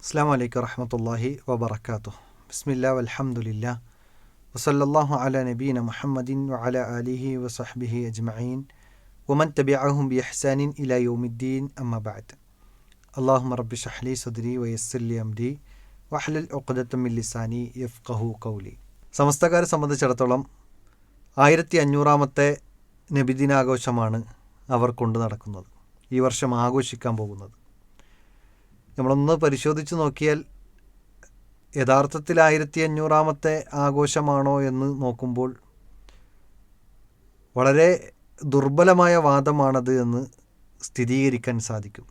അസ്സലാമു അലൈക്കും വറഹ്മത്തുള്ളാഹി വബറകാതുഹു. ബിസ്മില്ലാഹി വൽഹംദുലില്ലാഹ് വസല്ലല്ലാഹു അലാ നബീന മുഹമ്മദിൻ വഅലാ ആലിഹി വസഹ്ബിഹി അജ്മഈൻ വമൻ തബിഅഹും ബിഇഹ്സാനിൻ ഇലാ യൗമിദ്ദീൻ അമ്മാ ബഅദ്. അല്ലാഹുമ്മ റബ്ബി ഇശ്റഹ് ലി സദ്രി വയസ്സിർ ലി അംരി വഹ്ലുൽ ഉഖ്ദതം മിൻ ലിസാനി യഫ്ഖഹു ഖൗലി. സമസ്തക്കാരെ സംബന്ധിച്ചിടത്തോളം 1500-ാമത്തെ നബിദിനാഘോഷമാണ് അവർ കൊണ്ടു നടക്കുന്നത്, ഈ വർഷം ആഘോഷിക്കാൻ പോകുന്നത്. നമ്മളൊന്ന് പരിശോധിച്ച് നോക്കിയാൽ യഥാർത്ഥത്തിൽ 1500-ാമത്തെ ആഘോഷമാണോ എന്ന് നോക്കുമ്പോൾ വളരെ ദുർബലമായ വാദമാണത് എന്ന് സ്ഥിരീകരിക്കാൻ സാധിക്കും.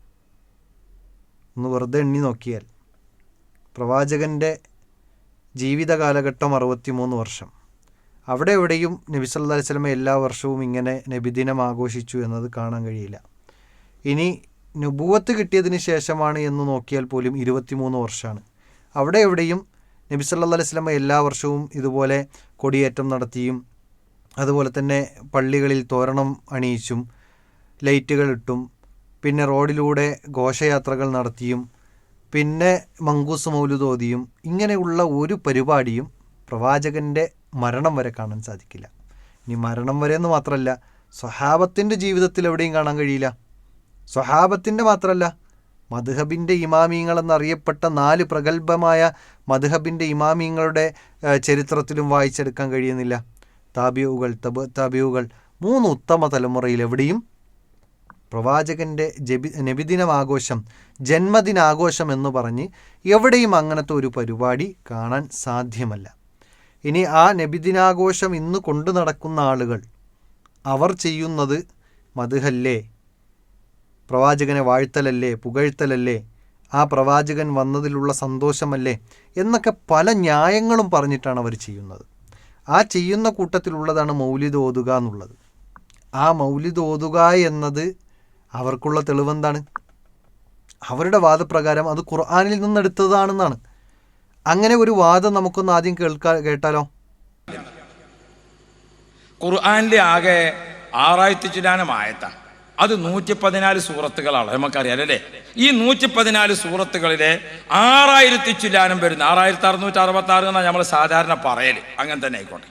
ഒന്ന് വെറുതെ എണ്ണി നോക്കിയാൽ പ്രവാചകൻ്റെ ജീവിത കാലഘട്ടം 63 വർഷം. അവിടെ എവിടെയും നബി സല്ലല്ലാഹു അലൈഹി വസല്ലം എല്ലാ വർഷവും ഇങ്ങനെ നബിദിനം ആഘോഷിച്ചു എന്നത് കാണാൻ കഴിയില്ല. ഇനി നുബുവത്ത് കിട്ടിയതിന് ശേഷമാണ് എന്ന് നോക്കിയാൽ പോലും 23 വർഷമാണ്. അവിടെ എവിടെയും നബി സല്ലല്ലാഹു അലൈഹി വസല്ലം എല്ലാ വർഷവും ഇതുപോലെ കൊടിയേറ്റം നടത്തിയും അതുപോലെ തന്നെ പള്ളികളിൽ തോരണം അണിയിച്ചും ലൈറ്റുകൾ ഇട്ടും പിന്നെ റോഡിലൂടെ ഘോഷയാത്രകൾ നടത്തിയും പിന്നെ മങ്കൂസ് മൗലൂദ് ഓതിയും ഇങ്ങനെയുള്ള ഒരു പരിപാടിയും പ്രവാചകൻ്റെ മരണം വരെ കാണാൻ സാധിക്കില്ല. ഇനി മരണം വരെ എന്ന് മാത്രമല്ല, സ്വഹാബത്തിൻ്റെ ജീവിതത്തിൽ എവിടെയും കാണാൻ കഴിയില്ല. സ്വഹാബത്തിൻ്റെ മാത്രമല്ല, മദ്ഹബിൻ്റെ ഇമാമിങ്ങളെന്നറിയപ്പെട്ട 4 പ്രഗത്ഭമായ മദ്ഹബിൻ്റെ ഇമാമിങ്ങളുടെ ചരിത്രത്തിലും വായിച്ചെടുക്കാൻ കഴിയുന്നില്ല. താബിഉകൾ, താബിഉകൾ 3 ഉത്തമ തലമുറയിൽ എവിടെയും പ്രവാചകൻ്റെ നബിദിനാഘോഷം, ജന്മദിനാഘോഷം എന്ന് പറഞ്ഞ് എവിടെയും അങ്ങനത്തെ ഒരു പരിപാടി കാണാൻ സാധ്യമല്ല. ഇനി ആ നബിദിനാഘോഷം ഇന്ന് കൊണ്ടു നടക്കുന്ന ആളുകൾ അവർ ചെയ്യുന്നത് മദ്ഹല്ലേ, പ്രവാചകനെ വാഴ്ത്തലല്ലേ, പുകഴ്ത്തലല്ലേ, ആ പ്രവാചകൻ വന്നതിലുള്ള സന്തോഷമല്ലേ എന്നൊക്കെ പല ന്യായങ്ങളും പറഞ്ഞിട്ടാണ് അവർ ചെയ്യുന്നത്. ആ ചെയ്യുന്ന കൂട്ടത്തിലുള്ളതാണ് മൗലിദ് ഓതുക എന്നുള്ളത്. ആ മൗലിദ് ഓതുക എന്നത് അവർക്കുള്ള തെളിവെന്താണ്? അവരുടെ വാദപ്രകാരം അത് ഖുർആനിൽ നിന്നെടുത്തതാണെന്നാണ്. അങ്ങനെ ഒരു വാദം നമുക്കൊന്ന് ആദ്യം കേട്ടാലോ? ഖുർആനിലെ ആകെ 6000 ചില്ലാനം ആയത്താണ്. അത് 114 സൂറത്തുകളാണ്, നമുക്കറിയാം അല്ലേ? ഈ 114 സൂറത്തുകളിലെ 6000 ചില്ലാനം വരുന്ന 6666 എന്നാണ് നമ്മൾ സാധാരണ പറയല്, അങ്ങനെ തന്നെ ആയിക്കോട്ടെ.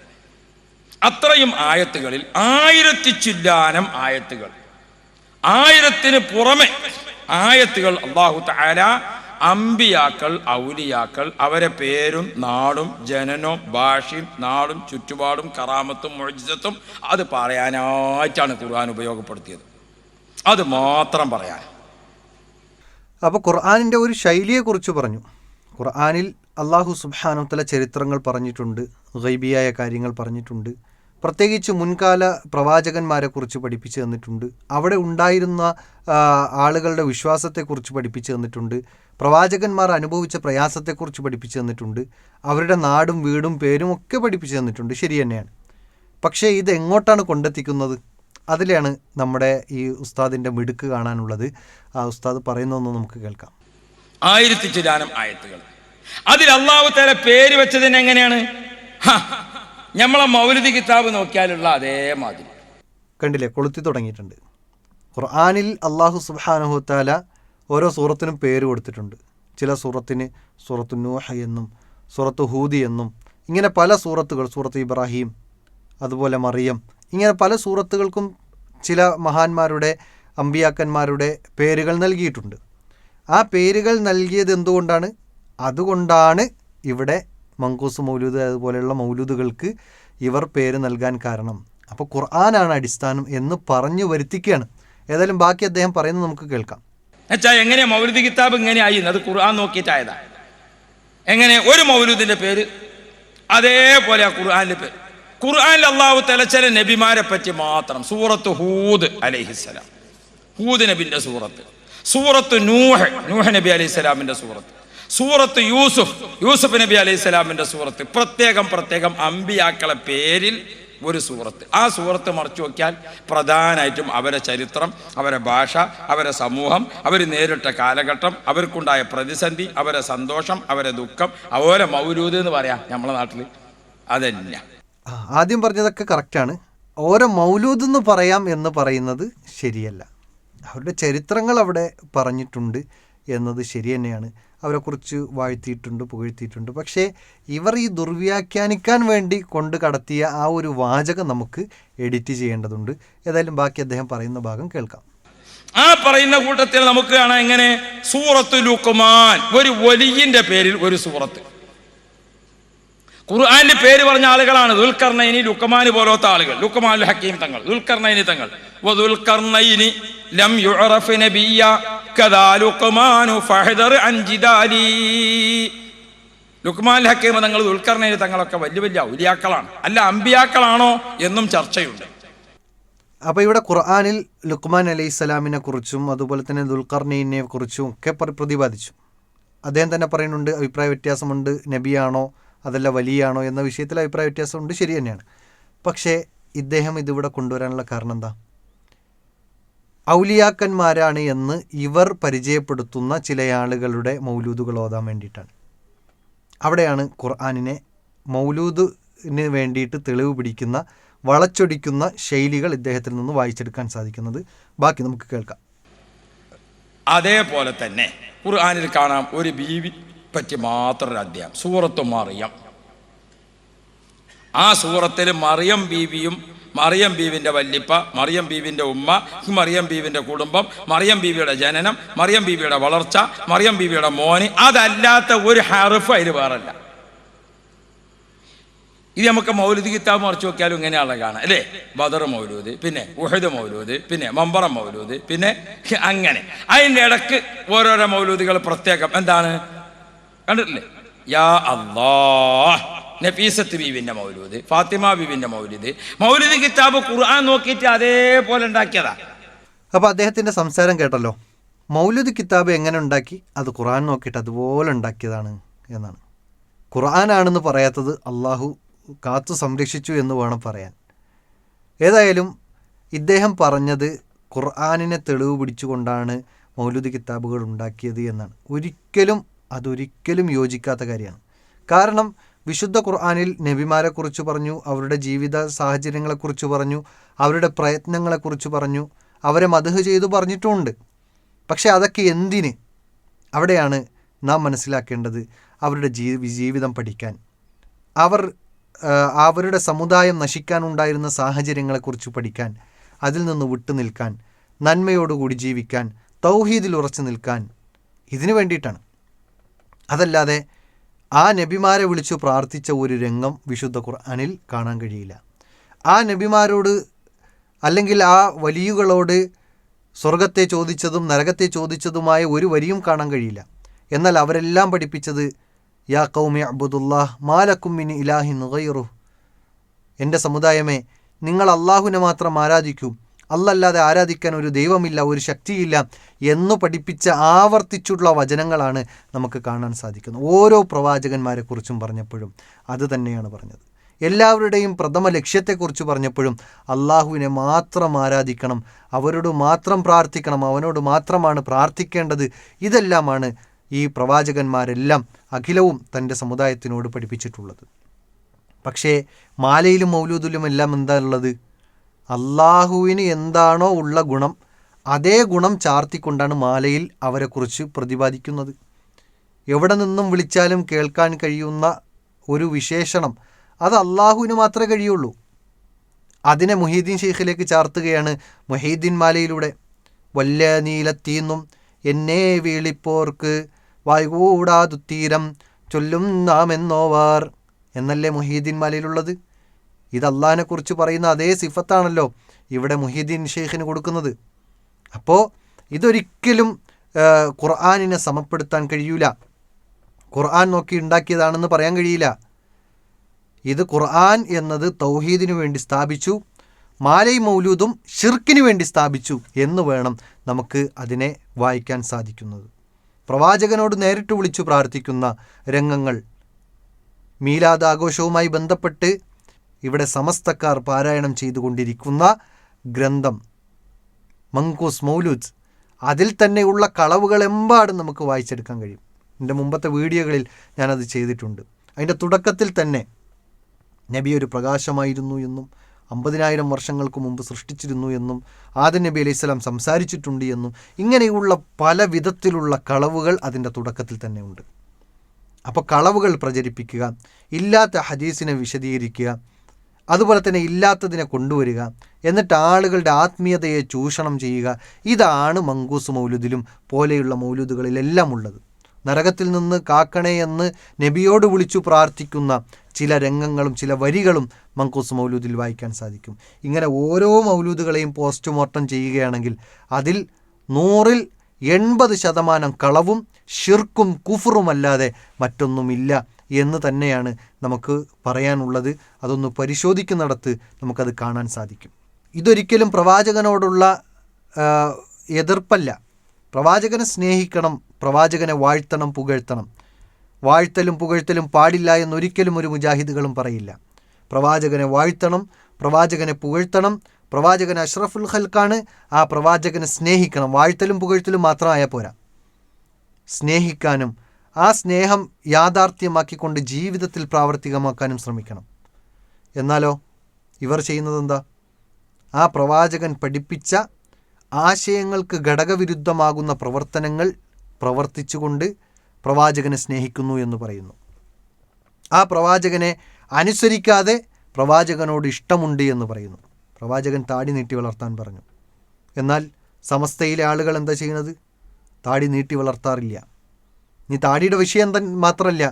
അത്രയും ആയത്തുകളിൽ 1000 ചില്ലാനം ആയത്തുകൾ, 1000-ന് പുറമെ ആയത്തുകൾ അല്ലാഹു തആല അമ്പിയാക്കൾ, ഔലിയാക്കൾ, അവരെ പേരും നാടും ജനനവും ഭാഷയും നാടും ചുറ്റുപാടും കറാമത്തും മുഅ്ജിസത്തും അത് പറയാനായിട്ടാണ് ഖുർആൻ ഉപയോഗപ്പെടുത്തിയത്. അത് മാത്രം പറയാൻ. അപ്പോൾ ഖുർആനിൻ്റെ ഒരു ശൈലിയെക്കുറിച്ച് പറഞ്ഞു. ഖുർആനിൽ അല്ലാഹു സുബ്ഹാനഹു വ തആല ചരിത്രങ്ങൾ പറഞ്ഞിട്ടുണ്ട്, ഗൈബിയായ കാര്യങ്ങൾ പറഞ്ഞിട്ടുണ്ട്, പ്രത്യേകിച്ച് മുൻകാല പ്രവാചകന്മാരെക്കുറിച്ച് പഠിപ്പിച്ചു തന്നിട്ടുണ്ട്, അവിടെ ഉണ്ടായിരുന്ന ആളുകളുടെ വിശ്വാസത്തെക്കുറിച്ച് പഠിപ്പിച്ചു തന്നിട്ടുണ്ട്, പ്രവാചകന്മാർ അനുഭവിച്ച പ്രയാസത്തെക്കുറിച്ച് പഠിപ്പിച്ചു തന്നിട്ടുണ്ട്, അവരുടെ നാടും വീടും പേരും ഒക്കെ പഠിപ്പിച്ചു തന്നിട്ടുണ്ട്. ശരി തന്നെയാണ്. പക്ഷേ ഇത് എങ്ങോട്ടാണ് കൊണ്ടെത്തിക്കുന്നത്? അതിലാണ് നമ്മുടെ ഈ ഉസ്താദിൻ്റെ മിടുക്ക് കാണാനുള്ളത്. ആ ഉസ്താദ് പറയുന്നതൊന്ന് നമുക്ക് കേൾക്കാം. 1000 ചില്ലാനം ആയത്തുകൾ, അതിൽ അല്ലാഹു തആല പേര് വെച്ചതിന് എങ്ങനെയാണ്? നമ്മളെ മൗലിദ് കിതാബ് നോക്കിയാലുള്ള അതേമാതിരി കണ്ടില്ലേ, കൊളുത്തി തുടങ്ങിയിട്ടുണ്ട്. ഖുർആനിൽ അല്ലാഹു സുബ്ഹാനഹു വ തആല ഓരോ സൂറത്തിനും പേര് കൊടുത്തിട്ടുണ്ട്. ചില സൂറത്തിന് സൂറത്തു നൂഹ് എന്നും സൂറത്തു ഹൂദ് എന്നും ഇങ്ങനെ പല സൂറത്തുകൾ, സൂറത്ത് ഇബ്രാഹിം, അതുപോലെ മറിയം, ഇങ്ങനെ പല സൂറത്തുകൾക്കും ചില മഹാന്മാരുടെ അമ്പിയാക്കന്മാരുടെ പേരുകൾ നൽകിയിട്ടുണ്ട്. ആ പേരുകൾ നൽകിയത് എന്തുകൊണ്ടാണ്? അതുകൊണ്ടാണ് ഇവിടെ മങ്കൂസ് മൗലൂദ് അതുപോലെയുള്ള മൗലൂദുകൾക്ക് ഇവർ പേര് നൽകാൻ കാരണം. അപ്പോൾ ഖുർആനാണ് അടിസ്ഥാനം എന്ന് പറഞ്ഞു വരുത്തിക്കുകയാണ്. ഏതായാലും ബാക്കി അദ്ദേഹം പറയുന്നത് നമുക്ക് കേൾക്കാം. എങ്ങനെ മൗലിദ് കിതാബ് ഇങ്ങനെയായി? അത് ഖുർആൻ നോക്കിയിട്ടായതാ. എങ്ങനെ ഒരു മൗലൂദിന്റെ പേര് അതേപോലെ ആ ഖുർആനിലെ പേര്. ഖുർആനിൽ അല്ലാഹു തആല ചില നബിമാരെ പറ്റി മാത്രം, സൂറത്ത് ഹൂദ് അലൈഹിസ്സലാം, ഹൂദ് നബിന്റെ സൂറത്ത്, സൂറത്ത് നൂഹ് നബി അലൈഹിസ്സലാമിന്റെ സൂറത്ത്, സൂറത്ത് യൂസുഫ് നബി അലൈഹിസ്സലാമിന്റെ സൂറത്ത്, പ്രത്യേകം അമ്പിയാക്കളെ പേരിൽ ഒരു സൂറത്ത്. ആ സൂറത്ത് മറിച്ചു നോക്കിയാൽ പ്രധാനമായിട്ടും അവരെ ചരിത്രം, അവരെ ഭാഷ, അവരെ സമൂഹം, അവർ നേരിട്ട കാലഘട്ടം, അവർക്കുണ്ടായ പ്രതിസന്ധി, അവരെ സന്തോഷം, അവരെ ദുഃഖം, അതുപോലെ മൗലൂദ് എന്ന് പറയാം നമ്മളെ നാട്ടിൽ. അതല്ല, ആദ്യം പറഞ്ഞതൊക്കെ കറക്റ്റാണ്. ഓരോ മൗലൂദ് എന്ന് പറയാം എന്ന് പറയുന്നത് ശരിയല്ല. അവരുടെ ചരിത്രങ്ങൾ അവിടെ പറഞ്ഞിട്ടുണ്ട്. എന്നത് ശരി തന്നെയാണ്. അവരെക്കുറിച്ച് വാഴ്ത്തിയിട്ടുണ്ട്, പുകഴ്ത്തിയിട്ടുണ്ട്. പക്ഷേ ഇവർ ഈ ദുർവ്യാഖ്യാനിക്കാൻ വേണ്ടി കൊണ്ട് കടത്തിയ ആ ഒരു വാചകം നമുക്ക് എഡിറ്റ് ചെയ്യേണ്ടതുണ്ട്. ഏതായാലും ബാക്കി അദ്ദേഹം പറയുന്ന ഭാഗം കേൾക്കാം. ആ പറയുന്ന കൂട്ടത്തിൽ നമുക്ക് കാണാം എങ്ങനെ സൂറത്തു ലുഖ്മാൻ, ഒരു വലിയന്റെ പേരിൽ ഒരു സൂറത്ത്. ഖുർആന്റെ പേര് പറഞ്ഞ ആളുകളാണ് ദുൽഖർനൈനി, ലുഖ്മാന് പോലത്തെ ആളുകൾ. ലുഖ്മാനുൽ ഹക്കീം തങ്ങൾ, ദുൽഖർനൈനി തങ്ങൾ. വദുൽഖർനൈനി ലം യുഅറഫ് നബിയ്യ കദാ ലുഖ്മാനു ഫഹദർ അൻ ജിദാലി. ലുഖ്മാനുൽ ഹക്കീം തങ്ങൾ, ദുൽഖർനൈനി തങ്ങളൊക്കെ വലിയ വലിയ ഔലിയാക്കളാണ്, അല്ല അമ്പിയാക്കളാണോ എന്നും ചർച്ചയുണ്ട്. അപ്പോൾ ഇവിടെ ഖുർആനിൽ ലുഖ്മാൻ അലൈഹിസ്സലാമിനെ കുറിച്ചും അതുപോലെ തന്നെ ദുൽഖർനൈനെ കുറിച്ചും ഒക്കെ പ്രതിപാദിച്ചു. അദ്ദേഹം തന്നെ പറയുന്നുണ്ട് അഭിപ്രായ വ്യത്യാസമുണ്ട്, നബിയാണോ അതല്ല വലിയാണോ എന്ന വിഷയത്തിൽ അഭിപ്രായ വ്യത്യാസമുണ്ട്, ശരി തന്നെയാണ്. പക്ഷേ ഇദ്ദേഹം ഇതിവിടെ കൊണ്ടുവരാനുള്ള കാരണം എന്താ? ഔലിയാക്കന്മാരാണ് എന്ന് ഇവർ പരിചയപ്പെടുത്തുന്ന ചില ആളുകളുടെ മൗലൂദുകൾ ഓതാൻ വേണ്ടിയിട്ടാണ്. അവിടെയാണ് ഖുർആനിനെ മൗലൂദിന് വേണ്ടിയിട്ട് തെളിവ് പിടിക്കുന്ന വളച്ചൊടിക്കുന്ന ശൈലികൾ ഇദ്ദേഹത്തിൽ നിന്ന് വായിച്ചെടുക്കാൻ സാധിക്കുന്നത്. ബാക്കി നമുക്ക് കേൾക്കാം. അതേപോലെ തന്നെ ഖുർആനിൽ കാണാം ഒരു ബീവി പറ്റി മാത്രം ഒരു അധ്യായം, സൂറത്തു മറിയം. ആ സൂറത്തിൽ മറിയം ബീവിയും മറിയം ബീവിൻ്റെ വല്ലിപ്പ, മറിയം ബീവിൻ്റെ ഉമ്മ, മറിയം ബീവിൻ്റെ കുടുംബം, മറിയം ബീവിയുടെ ജനനം, മറിയം ബീവിയുടെ വളർച്ച, മറിയം ബീവിയുടെ മോന്, അതല്ലാത്ത ഒരു ഹർഫ് അതിൽ വേറല്ല. ഇത് നമുക്ക് മൗലൂദ് കിതാബ് മറിച്ച് നോക്കിയാലും ഇങ്ങനെയുള്ള കാണാം അല്ലേ? ബദർ മൗലൂദ്, പിന്നെ ഉഹദ് മൗലൂദ്, പിന്നെ മമ്പറ മൗലൂദ്, പിന്നെ അങ്ങനെ അതിൻ്റെ ഇടക്ക് ഓരോരോ മൗലൂദുകൾ പ്രത്യേകം. എന്താണ് കണ്ടിട്ടില്ലേ? യാ അല്ലാഹ്, നഫീസത്ത് ബീവിൻ്റെ മൗലൂദ്, ഫാത്തിമ ബീവിൻ്റെ മൗലൂദ്. മൗലൂദ് കിതാബ് ഖുർആൻ നോക്കിയിട്ട് അതേപോലെ ഉണ്ടാക്കിയതാ. അപ്പോൾ അദ്ദേഹത്തിൻ്റെ സംസാരം കേട്ടല്ലോ. മൗലൂദ് കിതാബ് എങ്ങനെ ഉണ്ടാക്കി? അത് ഖുർആൻ നോക്കിയിട്ട് അതുപോലെ ഉണ്ടാക്കിയതാണ് എന്നാണ്. ഖുർആനാണെന്ന് പറയാത്തത് അള്ളാഹു കാത്തു സംരക്ഷിച്ചു എന്ന് വേണം പറയാൻ. ഏതായാലും ഇദ്ദേഹം പറഞ്ഞത് ഖുർആനിനെ തെളിവ് പിടിച്ചുകൊണ്ടാണ് മൗലൂദ് കിതാബുകൾ ഉണ്ടാക്കിയത് എന്നാണ്. അതൊരിക്കലും യോജിക്കാത്ത കാര്യമാണ്. കാരണം വിശുദ്ധ ഖുർആനിൽ നബിമാരെക്കുറിച്ച് പറഞ്ഞു, അവരുടെ ജീവിത സാഹചര്യങ്ങളെക്കുറിച്ച് പറഞ്ഞു, അവരുടെ പ്രയത്നങ്ങളെക്കുറിച്ച് പറഞ്ഞു, അവരെ മദ്ഹ് ചെയ്തു പറഞ്ഞിട്ടുമുണ്ട്. പക്ഷേ അതൊക്കെ എന്തിന്? അവിടെയാണ് നാം മനസ്സിലാക്കേണ്ടത് അവരുടെ ജീവിതം പഠിക്കാൻ, അവരുടെ സമുദായം നശിക്കാനുണ്ടായിരുന്ന സാഹചര്യങ്ങളെക്കുറിച്ച് പഠിക്കാൻ, അതിൽ നിന്ന് വിട്ടുനിൽക്കാൻ, നന്മയോടുകൂടി ജീവിക്കാൻ, തൗഹീദിൽ ഉറച്ചു നിൽക്കാൻ, ഇതിനു വേണ്ടിയിട്ടാണ്. അതല്ലാതെ ആ നബിമാരെ വിളിച്ചു പ്രാർത്ഥിച്ച ഒരു രംഗം വിശുദ്ധ ഖുർആനിൽ കാണാൻ കഴിയില്ല. ആ നബിമാരോട് അല്ലെങ്കിൽ ആ വലിയുകളോട് സ്വർഗത്തെ ചോദിച്ചതും നരകത്തെ ചോദിച്ചതുമായ ഒരു വരിയും കാണാൻ കഴിയില്ല. എന്നാൽ അവരെല്ലാം പഠിപ്പിച്ചത് യാ ഖൗമി അബ്ദുല്ലാഹ് മാലക്കും മിൻ ഇലാഹിൻ ഗൈറുഹു, എൻ്റെ സമുദായമേ നിങ്ങൾ അള്ളാഹുവിനെ മാത്രം ആരാധിക്കൂ, അല്ലാതെ ആരാധിക്കാൻ ഒരു ദൈവമില്ല, ഒരു ശക്തിയില്ല എന്നു പഠിപ്പിച്ച ആവർത്തിച്ചുള്ള വചനങ്ങളാണ് നമുക്ക് കാണാൻ സാധിക്കുന്നത്. ഓരോ പ്രവാചകന്മാരെക്കുറിച്ചും പറഞ്ഞപ്പോഴും അത് തന്നെയാണ് പറഞ്ഞത്. എല്ലാവരുടെയും പ്രഥമ ലക്ഷ്യത്തെക്കുറിച്ച് പറഞ്ഞപ്പോഴും അള്ളാഹുവിനെ മാത്രം ആരാധിക്കണം, അവരോട് മാത്രം പ്രാർത്ഥിക്കണം, അവനോട് മാത്രമാണ് പ്രാർത്ഥിക്കേണ്ടത്. ഇതെല്ലാമാണ് ഈ പ്രവാചകന്മാരെല്ലാം അഖിലവും തൻ്റെ സമുദായത്തിനോട് പഠിപ്പിച്ചിട്ടുള്ളത്. പക്ഷേ മാലയിലും മൗലൂദിലും എല്ലാം എന്താ ഉള്ളത്? അള്ളാഹുവിന് എന്താണോ ഉള്ള ഗുണം അതേ ഗുണം ചാർത്തിക്കൊണ്ടാണ് മാലയിൽ അവരെക്കുറിച്ച് പ്രതിപാദിക്കുന്നത്. എവിടെ നിന്നും വിളിച്ചാലും കേൾക്കാൻ കഴിയുന്ന ഒരു വിശേഷണം അത് അള്ളാഹുവിന് മാത്രമേ കഴിയുള്ളൂ. അതിനെ മുഹീദ്ദീൻ ഷെയ്ഖിലേക്ക് ചാർത്തുകയാണ് മുഹീദ്ദീൻ മാലയിലൂടെ. വല്ല നീലത്തീന്നും എന്നെ വീളിപ്പോർക്ക് വായ്കൂടാതുത്തീരം ചൊല്ലും നാം എന്നോവാർ എന്നല്ലേ മുഹീദ്ദീൻ മാലയിലുള്ളത്. ഇത് അള്ളാഹിനെക്കുറിച്ച് പറയുന്ന അതേ സിഫത്താണല്ലോ ഇവിടെ മുഹീദ്ദീൻ ഷെയ്ഖിന് കൊടുക്കുന്നത്. അപ്പോൾ ഇതൊരിക്കലും ഖുർആനിനെ സമപ്പെടുത്താൻ കഴിയൂല, ഖുർആൻ നോക്കി ഉണ്ടാക്കിയതാണെന്ന് പറയാൻ കഴിയില്ല. ഇത് ഖുർആൻ എന്നത് തൗഹീദിനു വേണ്ടി സ്ഥാപിച്ചു, മാലയും മൗലൂദും ഷിർക്കിന് വേണ്ടി സ്ഥാപിച്ചു എന്ന് വേണം നമുക്ക് അതിനെ വായിക്കാൻ സാധിക്കുന്നത്. പ്രവാചകനോട് നേരിട്ട് വിളിച്ചു പ്രാർത്ഥിക്കുന്ന രംഗങ്ങൾ, മീലാദ് ആഘോഷവുമായി ബന്ധപ്പെട്ട് ഇവിടെ സമസ്തക്കാർ പാരായണം ചെയ്തുകൊണ്ടിരിക്കുന്ന ഗ്രന്ഥം മങ്കൂസ് മൗലൂദ്, അതിൽ തന്നെയുള്ള കളവുകളെമ്പാടും നമുക്ക് വായിച്ചെടുക്കാൻ കഴിയും. എൻ്റെ മുമ്പത്തെ വീഡിയോകളിൽ ഞാനത് ചെയ്തിട്ടുണ്ട്. അതിൻ്റെ തുടക്കത്തിൽ തന്നെ നബി ഒരു പ്രകാശമായിരുന്നു എന്നും 50,000 വർഷങ്ങൾക്ക് മുമ്പ് സൃഷ്ടിച്ചിരുന്നു എന്നും ആദം നബി അലൈഹി സ്വലാം സംസാരിച്ചിട്ടുണ്ട് എന്നും ഇങ്ങനെയുള്ള പല വിധത്തിലുള്ള കളവുകൾ അതിൻ്റെ തുടക്കത്തിൽ തന്നെ ഉണ്ട്. അപ്പോൾ കളവുകൾ പ്രചരിപ്പിക്കുക, ഇല്ലാത്ത ഹദീസിനെ വിശദീകരിക്കുക, അതുപോലെ തന്നെ ഇല്ലാത്തതിനെ കൊണ്ടുവരിക, എന്നിട്ട് ആളുകളുടെ ആത്മീയതയെ ചൂഷണം ചെയ്യുക, ഇതാണ് മങ്കൂസ് മൗലൂദിലും പോലെയുള്ള മൗലൂദുകളിലെല്ലാം ഉള്ളത്. നരകത്തിൽ നിന്ന് കാക്കണേ എന്ന് നബിയോട് വിളിച്ചു പ്രാർത്ഥിക്കുന്ന ചില രംഗങ്ങളും ചില വരികളും മങ്കൂസ് മൗലൂദിൽ വായിക്കാൻ സാധിക്കും. ഇങ്ങനെ ഓരോ മൗലൂദുകളെയും പോസ്റ്റ്മോർട്ടം ചെയ്യുകയാണെങ്കിൽ അതിൽ 100-ൽ 80% കളവും ഷിർക്കും കുഫറുമല്ലാതെ മറ്റൊന്നുമില്ല എന്ന് തന്നെയാണ് നമുക്ക് പറയാനുള്ളത്. അതൊന്ന് പരിശോധിക്കുന്നിടത്ത് നമുക്കത് കാണാൻ സാധിക്കും. ഇതൊരിക്കലും പ്രവാചകനോടുള്ള എതിർപ്പല്ല. പ്രവാചകനെ സ്നേഹിക്കണം, പ്രവാചകനെ വാഴ്ത്തണം, പുകഴ്ത്തണം. വാഴ്ത്തലും പുകഴ്ത്തലും പാടില്ല എന്നൊരിക്കലും ഒരു മുജാഹിദുകളും പറയില്ല. പ്രവാചകനെ വാഴ്ത്തണം, പ്രവാചകനെ പുകഴ്ത്തണം. പ്രവാചകൻ അഷ്റഫുൽ ഖൽക്കാണ്, ആ പ്രവാചകനെ സ്നേഹിക്കണം. വാഴ്ത്തലും പുകഴ്ത്തലും മാത്രമായാൽ പോരാ, സ്നേഹിക്കാനും ആ സ്നേഹം യാഥാർത്ഥ്യമാക്കിക്കൊണ്ട് ജീവിതത്തിൽ പ്രാവർത്തികമാക്കാനും ശ്രമിക്കണം. എന്നാലോ ഇവർ ചെയ്യുന്നത് എന്താ? ആ പ്രവാചകൻ പഠിപ്പിച്ച ആശയങ്ങൾക്ക് ഘടകവിരുദ്ധമാകുന്ന പ്രവർത്തനങ്ങൾ പ്രവർത്തിച്ചുകൊണ്ട് പ്രവാചകനെ സ്നേഹിക്കുന്നു എന്ന് പറയുന്നു. ആ പ്രവാചകനെ അനുസരിക്കാതെ പ്രവാചകനോട് ഇഷ്ടമുണ്ട് എന്ന് പറയുന്നു. പ്രവാചകൻ താടി നീട്ടി വളർത്താൻ പറഞ്ഞു. എന്നാൽ സമസ്തയിലെ ആളുകൾ എന്താ ചെയ്യുന്നത്? താടി നീട്ടി വളർത്താറില്ല. നീ താടിയുടെ വിഷയം മാത്രമല്ല,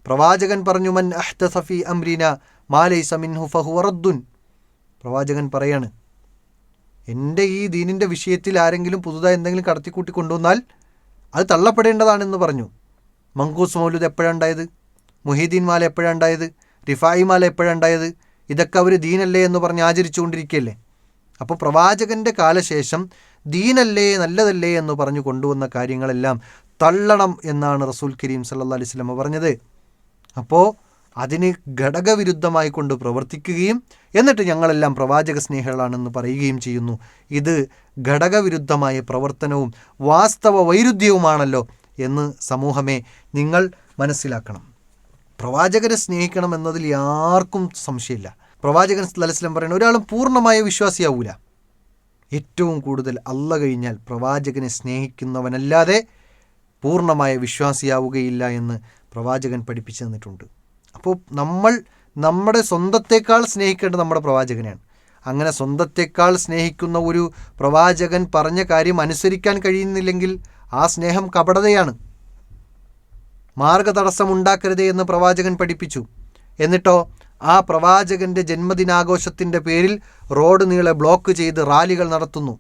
പ്രവാചകൻ പറഞ്ഞു, മൻ അഹ്ദസ ഫീ അംരിന മാ ലൈസ മിൻഹു ഫഹുവ റദ്ദുൻ. പ്രവാചകൻ പറയാണ്, എൻ്റെ ഈ ദീനിൻ്റെ വിഷയത്തിൽ ആരെങ്കിലും പുതുതായി എന്തെങ്കിലും കടത്തിക്കൂട്ടി കൊണ്ടുവന്നാൽ അത് തള്ളപ്പെടേണ്ടതാണെന്ന് പറഞ്ഞു. മങ്കൂസ് മൗലൂദ് എപ്പോഴാണ് ഉണ്ടായത്? മുഹീദ്ദീൻ മാല എപ്പോഴാണ് ഉണ്ടായത്? റിഫായി മാല എപ്പോഴാണ് ഉണ്ടായത്? ഇതൊക്കെ അവർ ദീനല്ലേ എന്ന് പറഞ്ഞ് ആചരിച്ചുകൊണ്ടിരിക്കുകയല്ലേ. അപ്പോൾ പ്രവാചകൻ്റെ കാലശേഷം ദീനല്ലേ, നല്ലതല്ലേ എന്ന് പറഞ്ഞു കൊണ്ടുവന്ന കാര്യങ്ങളെല്ലാം തള്ളണം എന്നാണ് റസൂൽ കരീം സല്ലല്ലാഹു അലൈഹി വസല്ലം പറഞ്ഞത്. അപ്പോൾ അതിന് ഘടകവിരുദ്ധമായി കൊണ്ട് പ്രവർത്തിക്കുകയും എന്നിട്ട് ഞങ്ങളെല്ലാം പ്രവാചക സ്നേഹികളാണെന്ന് പറയുകയും ചെയ്യുന്നു. ഇത് ഘടകവിരുദ്ധമായ പ്രവർത്തനവും വാസ്തവ വൈരുദ്ധ്യവുമാണല്ലോ എന്ന് സമൂഹമേ നിങ്ങൾ മനസ്സിലാക്കണം. പ്രവാചകരെ സ്നേഹിക്കണം എന്നതിൽ ആർക്കും സംശയമില്ല. പ്രവാചകൻ സല്ലല്ലാഹു അലൈഹി വസല്ലം പറയുന്നത് ഒരാളും പൂർണ്ണമായ വിശ്വാസിയാവൂല. ഏറ്റവും കൂടുതൽ അല്ലാഹ് കഴിഞ്ഞാൽ പ്രവാചകനെ സ്നേഹിക്കുന്നവനല്ലാതെ പൂർണ്ണമായ വിശ്വാസിയാവുകയില്ല എന്ന് പ്രവാചകൻ പഠിപ്പിച്ചു തന്നിട്ടുണ്ട്. അപ്പോൾ നമ്മൾ നമ്മുടെ സ്വന്തത്തേക്കാൾ സ്നേഹിക്കേണ്ടത് നമ്മുടെ പ്രവാചകനെയാണ്. അങ്ങനെ സ്വന്തത്തേക്കാൾ സ്നേഹിക്കുന്ന ഒരു പ്രവാചകൻ പറഞ്ഞ കാര്യം അനുസരിക്കാൻ കഴിയുന്നില്ലെങ്കിൽ ആ സ്നേഹം കപടതയാണ്. മാർഗതടസ്സം ഉണ്ടാക്കരുതേ എന്ന് പ്രവാചകൻ പഠിപ്പിച്ചു. എന്നിട്ടോ ആ പ്രവാചകൻ്റെ ജന്മദിനാഘോഷത്തിൻ്റെ പേരിൽ റോഡ് നീളെ ബ്ലോക്ക് ചെയ്ത് റാലികൾ നടത്തുന്നു.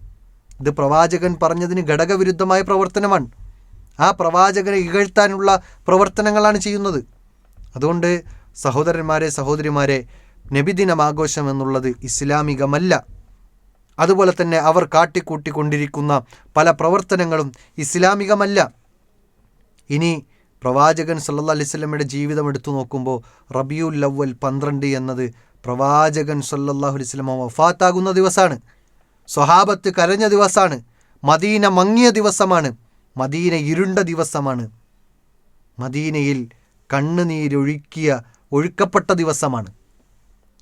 ഇത് പ്രവാചകൻ പറഞ്ഞതിന് ഘടകവിരുദ്ധമായ പ്രവർത്തനമാണ്. ആ പ്രവാചകനെ ഇകഴ്ത്താനുള്ള പ്രവർത്തനങ്ങളാണ് ചെയ്യുന്നത്. അതുകൊണ്ട് സഹോദരന്മാരെ, സഹോദരിമാരെ, നബിദിനം ആഘോഷം എന്നുള്ളത് ഇസ്ലാമികമല്ല. അതുപോലെ തന്നെ അവർ കാട്ടിക്കൂട്ടിക്കൊണ്ടിരിക്കുന്ന പല പ്രവർത്തനങ്ങളും ഇസ്ലാമികമല്ല. ഇനി പ്രവാചകൻ സല്ലല്ലാഹു അലൈഹി വസല്ലമയുടെ ജീവിതം എടുത്തു നോക്കുമ്പോൾ റബിയുൽ അവ്വൽ 12 എന്നത് പ്രവാചകൻ സല്ലല്ലാഹു അലൈഹി വസല്ലമ വഫാത്താകുന്ന ദിവസമാണ്. സ്വഹാബത്ത് കരഞ്ഞ ദിവസമാണ്. മദീന മങ്ങിയ ദിവസമാണ്. മദീന ഇരുണ്ട ദിവസമാണ്. മദീനയിൽ ഒഴുക്കപ്പെട്ട ദിവസമാണ്.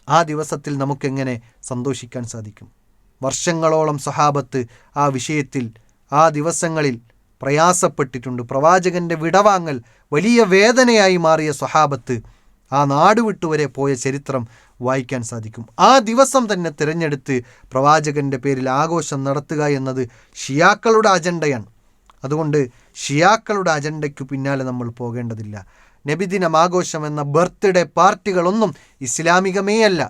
ആ ദിവസത്തിൽ നമുക്കെങ്ങനെ സന്തോഷിക്കാൻ സാധിക്കും? വർഷങ്ങളോളം സ്വഹാബത്ത് ആ വിഷയത്തിൽ ആ ദിവസങ്ങളിൽ പ്രയാസപ്പെട്ടിട്ടുണ്ട്. പ്രവാചകൻ്റെ വിടവാങ്ങൽ വലിയ വേദനയായി മാറിയ സ്വഹാബത്ത് ആ നാട് വിട്ടുവരെ പോയ ചരിത്രം വായിക്കാൻ സാധിക്കും. ആ ദിവസം തന്നെ തിരഞ്ഞെടുത്ത് പ്രവാചകൻ്റെ പേരിൽ ആഘോഷം നടത്തുക എന്നത് ഷിയാക്കളുടെ അജണ്ടയാണ്. അതുകൊണ്ട് ഷിയാക്കളുടെ അജണ്ടയ്ക്കു പിന്നാലെ നമ്മൾ പോകേണ്ടതില്ല. നബിദിനം ആഘോഷം എന്ന ബർത്ത്ഡേ പാർട്ടികളൊന്നും ഇസ്ലാമികമേ അല്ല.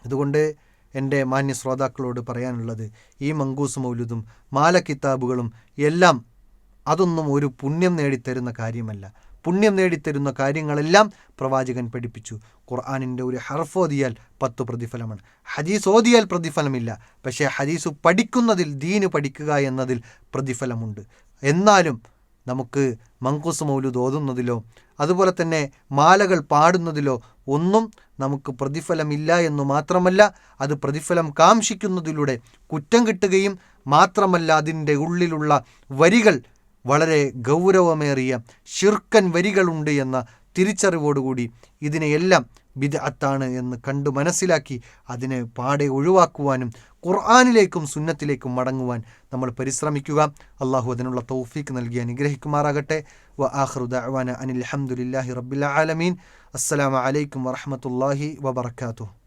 അതുകൊണ്ട് എൻ്റെ മാന്യ ശ്രോതാക്കളോട് പറയാനുള്ളത്, ഈ മങ്കൂസ് മൗലൂദും മാല കിതാബുകളും എല്ലാം അതൊന്നും ഒരു പുണ്യം നേടിത്തരുന്ന കാര്യമല്ല. പുണ്യം നേടിത്തരുന്ന കാര്യങ്ങളെല്ലാം പ്രവാചകൻ പഠിപ്പിച്ചു. ഖുർആനിൻ്റെ ഒരു ഹർഫ് ഓതിയാൽ 10 പ്രതിഫലമാണ്. ഹദീസ് ഓതിയാൽ പ്രതിഫലമില്ല. പക്ഷേ ഹദീസ് പഠിക്കുന്നതിൽ, ദീന് പഠിക്കുക എന്നതിൽ പ്രതിഫലമുണ്ട്. എന്നാലും നമുക്ക് മങ്കൂസ് മൗലൂദ് ഓതുന്നതിലോ അതുപോലെ തന്നെ മാലകൾ പാടുന്നതിലോ ഒന്നും നമുക്ക് പ്രതിഫലമില്ല എന്നു മാത്രമല്ല, അത് പ്രതിഫലം കാംക്ഷിക്കുന്നതിലൂടെ കുറ്റം കിട്ടുകയും മാത്രമല്ല, അതിൻ്റെ ഉള്ളിലുള്ള വരികൾ വളരെ ഗൗരവമേറിയ ശിർക്കൻ വരികളുണ്ട് എന്ന തിരിച്ചറിവോടുകൂടി ഇതിനെയെല്ലാം ബിദ്അത്താണ് എന്ന് കണ്ടു മനസ്സിലാക്കി അതിനെ പാടെ ഒഴിവാക്കുവാനും ഖുർആനിലേക്കും സുന്നത്തിലേക്കും മടങ്ങുവാൻ നമ്മൾ പരിശ്രമിക്കുക. അള്ളാഹു അതിനുള്ള തൗഫീക്ക് നൽകി അനുഗ്രഹിക്കുമാറാകട്ടെ. വ ആഖിറു ദഅ്വാന അനിൽ ഹംദുലില്ലാഹി റബ്ബിൽ ആലമീൻ. അസ്സലാമു അലൈക്കും വറഹ്മത്തുള്ളാഹി വബറകാതുഹു.